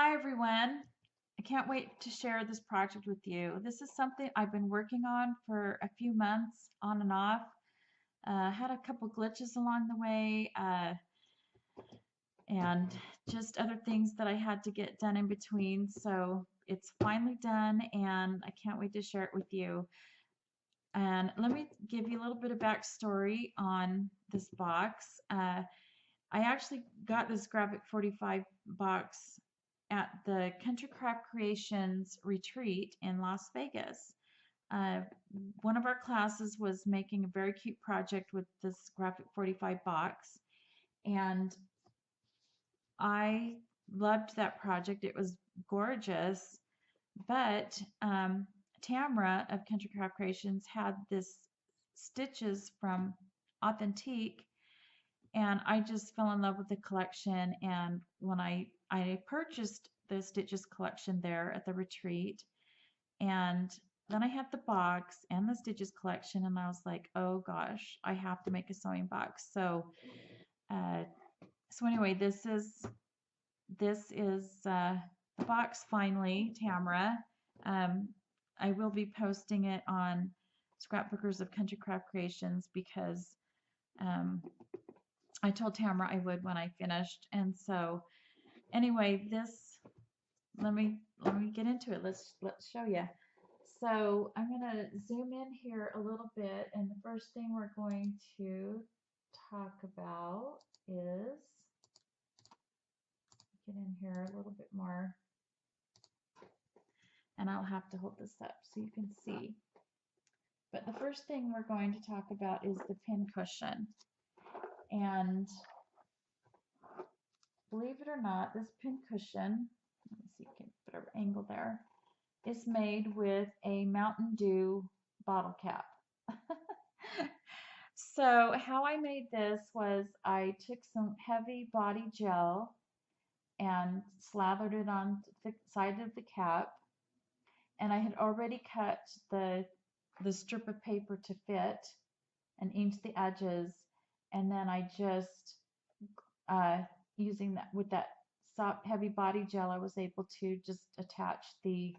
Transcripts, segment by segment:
Hi everyone. I can't wait to share this project with you. This is something I've been working on for a few months on and off. Had a couple glitches along the way and just other things that I had to get done in between. So it's finally done and I can't wait to share it with you. And let me give you a little bit of backstory on this box. I actually got this Graphic 45 box at the Country Craft Creations retreat in Las Vegas. Uh, One of our classes was making a very cute project with this Graphic 45 box, and I loved that project. It was gorgeous, but Tamra of Country Craft Creations had this stitches from Authentique, and I just fell in love with the collection. And when I purchased the Stitches collection there at the retreat, and then I had the box and the Stitches collection, and I was like, oh gosh, I have to make a sewing box. Uh, so anyway, this is the box finally, Tamara. Um, I will be posting it on Scrapbookers of Country Craft Creations because um, I told Tamara I would when I finished. And so anyway, let me get into it. Let's show you. So I'm gonna zoom in here a little bit, and the first thing we're going to talk about is get in here a little bit more, and I'll have to hold this up so you can see. But the first thing we're going to talk about is the pin cushion. And believe it or not, this pin cushion, let me see if you can put an angle there, is made with a Mountain Dew bottle cap. So how I made this was I took some heavy body gel and slathered it on the side of the cap, and I had already cut the strip of paper to fit and inked the edges, and then I just uh, using that with that soft heavy body gel, I was able to just attach the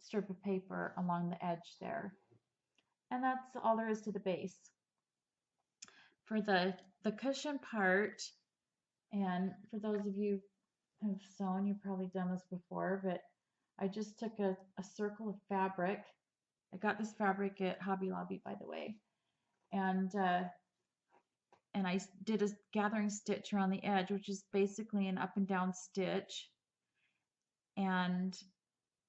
strip of paper along the edge there. And that's all there is to the base. For the cushion part, and for those of you who've sewn, you've probably done this before, but I just took a circle of fabric. I got this fabric at Hobby Lobby, by the way, and I did a gathering stitch around the edge, which is basically an up and down stitch, and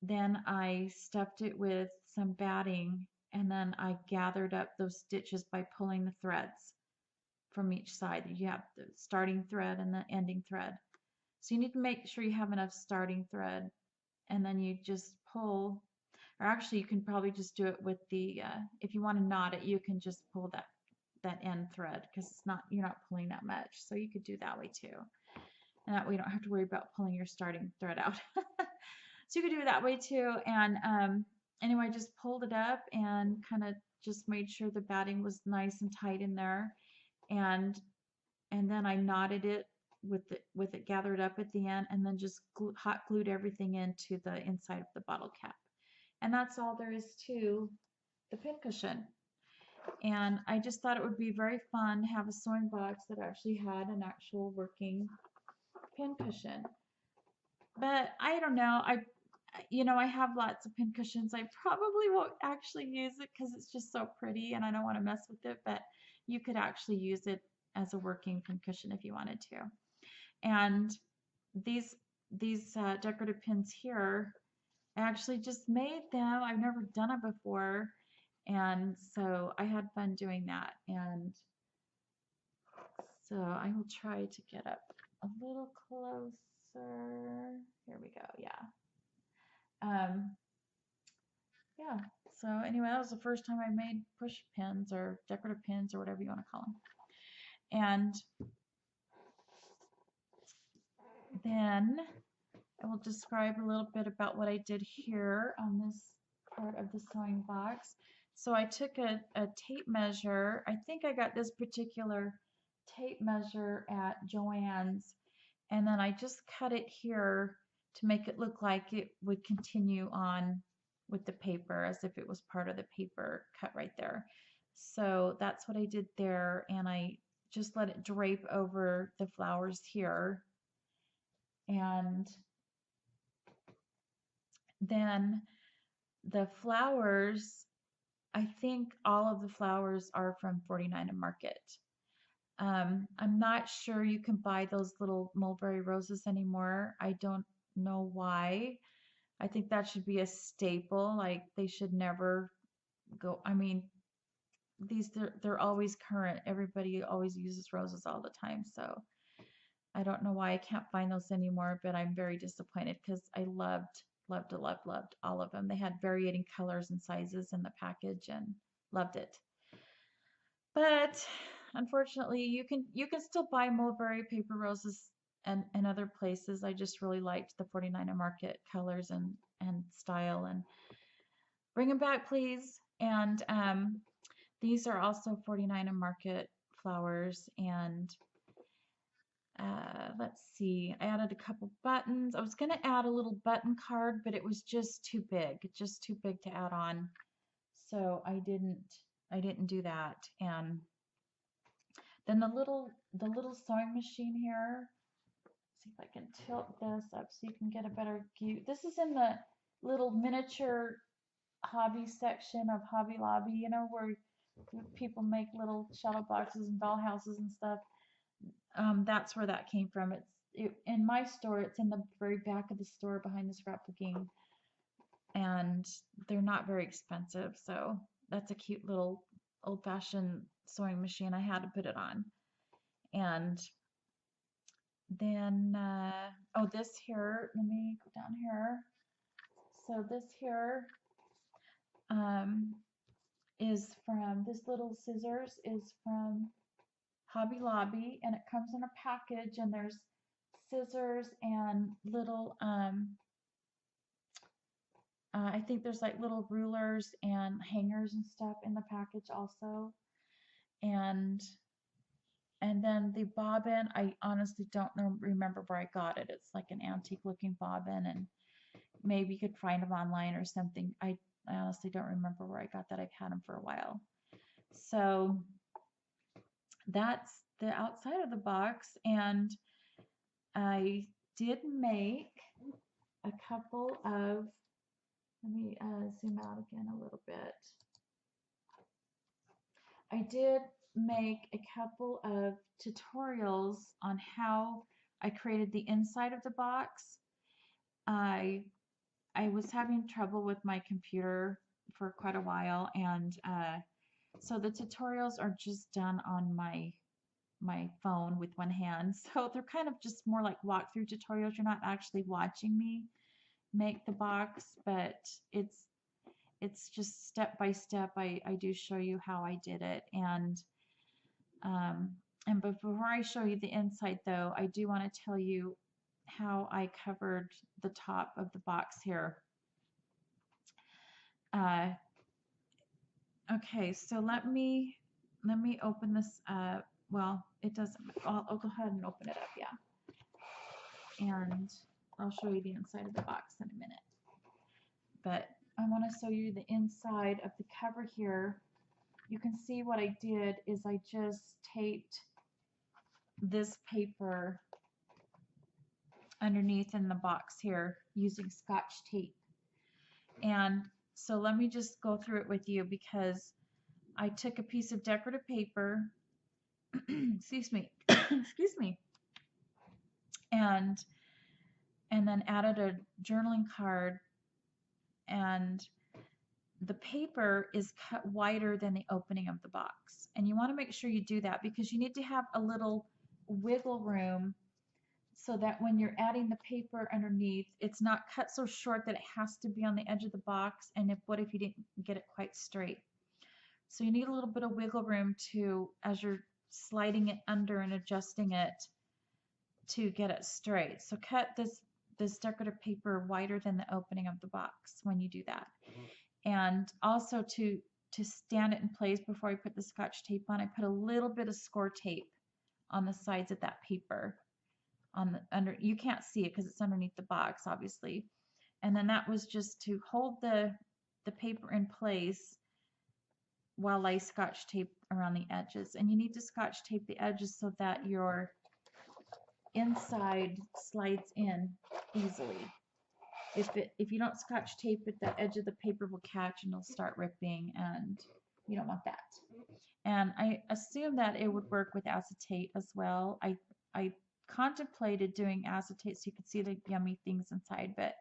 then I stuffed it with some batting, and then I gathered up those stitches by pulling the threads from each side. You have the starting thread and the ending thread. So you need to make sure you have enough starting thread, and then you just pull, or actually you can probably just do it with the, if you want to knot it, you can just pull that end thread because it's not, you're not pulling that much. So you could do that way too. And that way you don't have to worry about pulling your starting thread out. So you could do it that way too. And anyway, I just pulled it up and kind of just made sure the batting was nice and tight in there. And then I knotted it with it gathered up at the end, and then just hot glued everything into the inside of the bottle cap. And that's all there is to the pincushion. And I just thought it would be very fun to have a sewing box that actually had an actual working pincushion. But I don't know, I have lots of pincushions. I probably won't actually use it because it's just so pretty and I don't want to mess with it, but you could actually use it as a working pincushion if you wanted to. And these decorative pins here, I actually just made them. I've never done it before, and so I had fun doing that. And so I will try to get up a little closer. Here we go. Yeah. Yeah. So anyway, that was the first time I made push pins or decorative pins or whatever you want to call them. And then I will describe a little bit about what I did here on this part of the sewing box. So I took a tape measure. I think I got this particular tape measure at Joann's, And then I just cut it here to make it look like it would continue on with the paper as if it was part of the paper cut right there. So that's what I did there, and I just let it drape over the flowers here. And then the flowers, I think all of the flowers are from 49 and Market. I'm not sure you can buy those little mulberry roses anymore. I don't know why. I think that should be a staple. Like they should never go. I mean, they're always current. Everybody always uses roses all the time. So I don't know why I can't find those anymore, but I'm very disappointed because I loved all of them. They had varying colors and sizes in the package and loved it. But unfortunately, you can still buy mulberry paper roses and other places. I just really liked the 49 and Market colors and style, and bring them back, please. And these are also 49 and Market flowers. And let's see, I added a couple buttons. I was going to add a little button card, but it was just too big to add on. So I didn't do that. And then the little sewing machine here. See if I can tilt this up so you can get a better view. This is in the little miniature hobby section of Hobby Lobby, where people make little shadow boxes and doll houses and stuff. That's where that came from. In my store. It's in the very back of the store behind the scrapbooking, and they're not very expensive. So that's a cute little old-fashioned sewing machine. I had to put it on. And then oh, this here, let me go down here. So this here is from, this little scissors is from Hobby Lobby, and it comes in a package, and there's scissors and little I think there's like little rulers and hangers and stuff in the package also. And then the bobbin, I honestly don't remember where I got it. It's like an antique looking bobbin, and maybe you could find them online or something. I honestly don't remember where I got that. I've had them for a while. So that's the outside of the box. And I did make a couple of, let me zoom out again a little bit. I did make a couple of tutorials on how I created the inside of the box. I was having trouble with my computer for quite a while, and so the tutorials are just done on my phone with one hand. So they're kind of just more like walkthrough tutorials. You're not actually watching me make the box, but it's just step by step. I do show you how I did it. And before I show you the inside though, I do want to tell you how I covered the top of the box here. Okay, so let me open this up. Well, it doesn't, I'll go ahead and open it up, yeah. And I'll show you the inside of the box in a minute. But I want to show you the inside of the cover here. You can see what I did is I just taped this paper underneath in the box here using Scotch tape. And so let me just go through it with you, because I took a piece of decorative paper, excuse me, excuse me, and then added a journaling card, and the paper is cut wider than the opening of the box. And you want to make sure you do that, because you need to have a little wiggle room so that when you're adding the paper underneath, it's not cut so short that it has to be on the edge of the box. And what if you didn't get it quite straight? So you need a little bit of wiggle room to, as you're sliding it under and adjusting it, to get it straight. So cut this decorative paper wider than the opening of the box when you do that. And also to stand it in place before I put the Scotch tape on, I put a little bit of score tape on the sides of that paper. on the under. You can't see it because it's underneath the box, obviously. And then that was just to hold the paper in place while I scotch tape around the edges. And you need to scotch tape the edges so that your inside slides in easily. If you don't scotch tape it, the edge of the paper will catch and it'll start ripping, and you don't want that. And I assume that it would work with acetate as well. I contemplated doing acetate so you could see the yummy things inside, but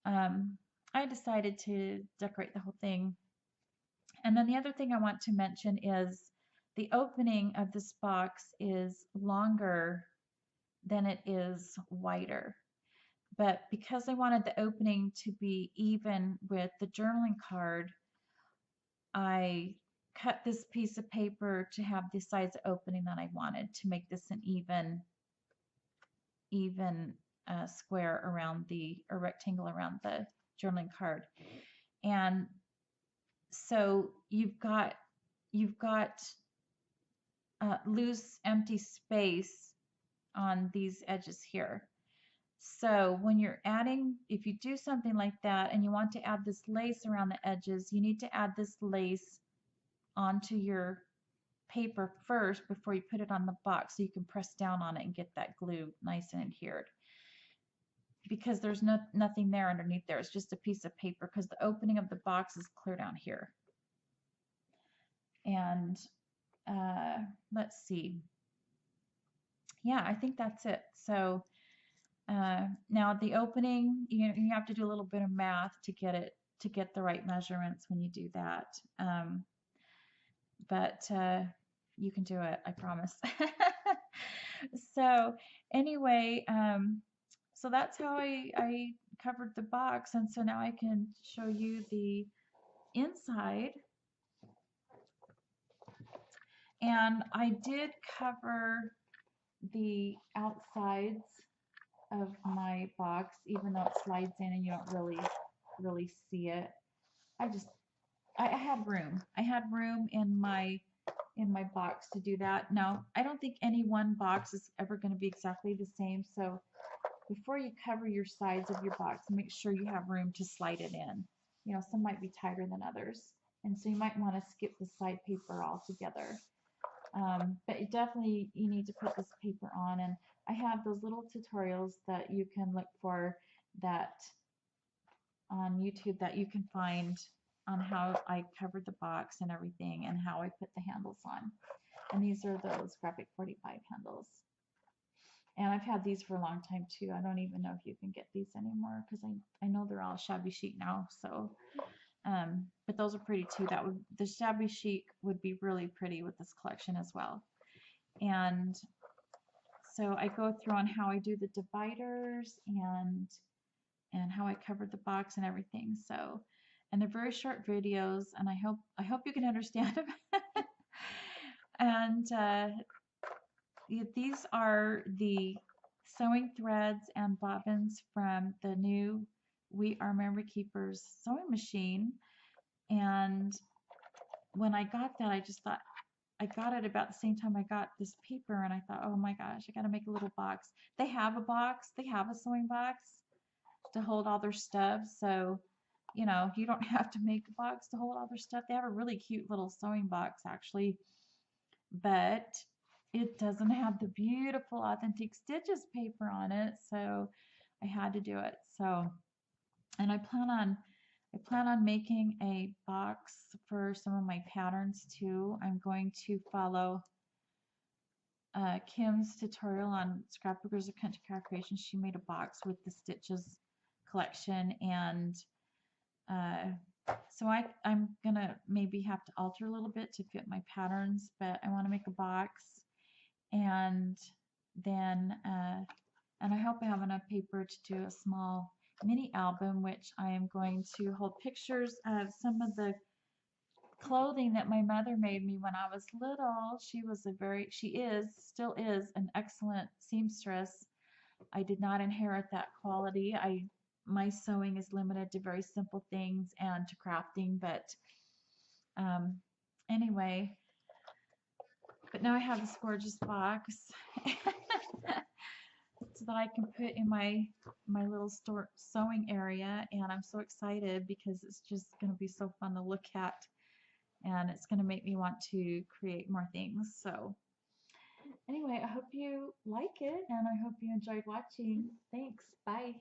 I decided to decorate the whole thing. And then the other thing I want to mention is the opening of this box is longer than it is wider. But because I wanted the opening to be even with the journaling card, I cut this piece of paper to have the size opening that I wanted to make this an even square around or rectangle around the journaling card. And so you've got loose empty space on these edges here. So when you're adding, if you do something like that and you want to add this lace around the edges, you need to add this lace onto your paper first before you put it on the box, so you can press down on it and get that glue nice and adhered. Because there's nothing there underneath there. It's just a piece of paper because the opening of the box is clear down here. And let's see. Yeah, I think that's it. So now the opening, you have to do a little bit of math to get the right measurements when you do that. But you can do it, I promise. So anyway, so that's how I covered the box, and so now I can show you the inside. And I did cover the outsides of my box, even though it slides in and you don't really see it. I had room. I had room in my box to do that. Now, I don't think any one box is ever going to be exactly the same, so before you cover your sides of your box, make sure you have room to slide it in. You know, some might be tighter than others, and so you might want to skip the side paper altogether. But you need to put this paper on, and I have those little tutorials that you can look for that on YouTube that you can find on how I covered the box and everything and how I put the handles on. And these are those graphic 45 handles. And I've had these for a long time too. I don't even know if you can get these anymore because I know they're all shabby chic now. So, but those are pretty too. The shabby chic would be really pretty with this collection as well. And so I go through on how I do the dividers and how I covered the box and everything. So, and they're very short videos, and I hope you can understand them. And these are the sewing threads and bobbins from the new We Are Memory Keepers sewing machine. And when I got that, I just thought, I got it about the same time I got this paper, and I thought, oh my gosh, I got to make a little box. They have a box. They have a sewing box to hold all their stuff. So, you know, you don't have to make a box to hold all their stuff. They have a really cute little sewing box, actually. But it doesn't have the beautiful Authentique Stitches paper on it, so I had to do it. So, and I plan on making a box for some of my patterns too. I'm going to follow Kim's tutorial on Scrapbookers of Country Craft Creation. She made a box with the Stitches collection, and so I'm gonna maybe have to alter a little bit to fit my patterns, but I want to make a box. And then and I hope I have enough paper to do a small mini album, which I am going to hold pictures of some of the clothing that my mother made me when I was little. She still is an excellent seamstress. I did not inherit that quality. My sewing is limited to very simple things and to crafting, but anyway. But now I have this gorgeous box. so that I can put in my little store sewing area, and I'm so excited because it's just going to be so fun to look at, and it's going to make me want to create more things. So anyway, I hope you like it, and I hope you enjoyed watching. Thanks. Bye.